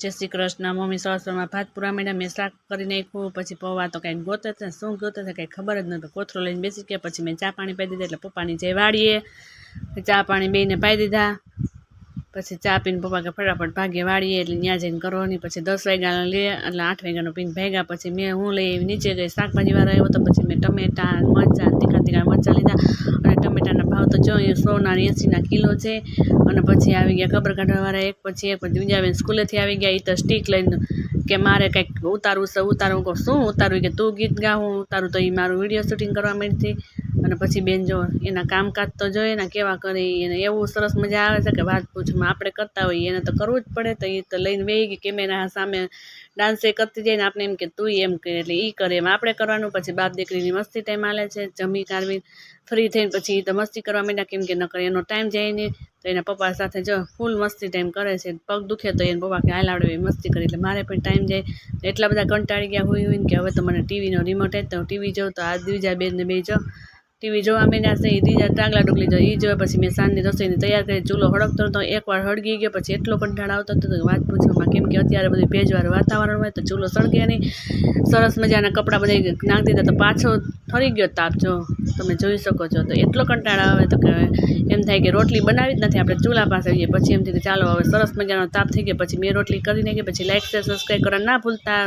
जय श्री कृष्ण। मम्मी सवासवाરમાં ભાત પૂરા માંડ્યા, મેં શાક કરી નાખ્યું, પછી પૌવા તો કંઈક ગોતે છે, શું ગોતે છે કંઈ ખબર જ નહોતું. કોથરો લઈને બેસી ગયા, પછી મેં ચા પાણી પાઈ દીધા, એટલે પપ્પાની જઈ વાળીએ ચા પાણી બેયને પાઈ દીધા. પછી ચા પીને પપ્પા કે ફટાફટ ભાગીએ વાળીએ, એટલે ત્યાં જઈને કરવાની. પછી 10 વાગ્યાનો લે એટલે 8 વાગ્યાનો પીને ભાગ્યા. પછી મેં હું લઈ આવી નીચે ગઈ, શાકભાજીવાળો આવ્યો તો પછી મેં ટમેટા મરચાં તીખા મરચાં લીધા. અને ટમેટાના ભાવ તો જો 180 કિલો છે. અને પછી આવી ગયા ખબર કાઢવાવાળા એક પછી એક. પછી બીજા બેન સ્કૂલેથી આવી ગયા, એ તો સ્ટીક લઈને કે મારે કંઈક ઉતારવું છે ઉતારવું. કહું શું ઉતારવું કે તું ગીત ગા, હું ઉતારું. તો એ મારું વિડીયો શૂટિંગ કરવા માંડી. અને પછી બેન જો એના કામકાજ તો જોઈએ ને કેવા કરે, એને એવું સરસ મજા આવે છે કે વાત પૂછમાં. આપણે કરતા હોઈએ એને તો કરવું જ પડે. તો એ તો લઈને બેસી ગઈ કેમેરા સામે, ડાન્સે કરતી જાય ને આપણે એમ કે તું એમ કરે, એટલે એ કરે એમ આપણે કરવાનું. પછી બાપ દીકરીની મસ્તી ટાઈમ હાલે છે. જમી કાઢવી ફ્રી થઈને પછી એ તો મસ્તી કરવા માંડ્યા, કેમ કે ન કરે એનો ટાઈમ જાય નહીં. તો એના પપ્પા સાથે જો ફૂલ મસ્તી ટાઈમ કરે છે. પગ દુખે તો એને પપ્પા કે હાલ આવડે મસ્તી કરી, એટલે મારે પણ ટાઈમ જાય. એટલા બધા કંટાળી ગયા હોય ને કે હવે તો મને ટીવીનો રિમોટ જ તો ટીવી જોઉં. તો આ દ્વિજા બેનને બે જો ટીવી જોવા માંડ્યા છે. એ ત્રીજા ટાંગલા ડુકલી જો એ જોવે. પછી મેં સાંજની રસોઈની તૈયાર કરી, ચૂલો હળગતો હતો, એકવાર હળગી ગયો પછી એટલો કંટાળો આવતો હતો કે વાત પૂછવામાં. કેમ કે અત્યારે બધું ભેજવાળું વાતાવરણ હોય તો ચૂલો સળગે નહીં. સરસ મજાના કપડાં બધા નાખી દીધા તો પાછો ઠરી ગયો તાપ, જો તમે જોઈ શકો છો. તો એટલો કંટાળો આવે તો કે એમ થાય કે રોટલી બનાવી જ નથી, આપણે ચૂલા પાસે આવીએ. પછી એમ થાય કે ચાલો હવે સરસ મજાનો તાપ થઈ ગયો. પછી મેં રોટલી કરી નાખી. પછી લાઈક શેર સબસ્ક્રાઈબ કરવાનું ના ભૂલતા.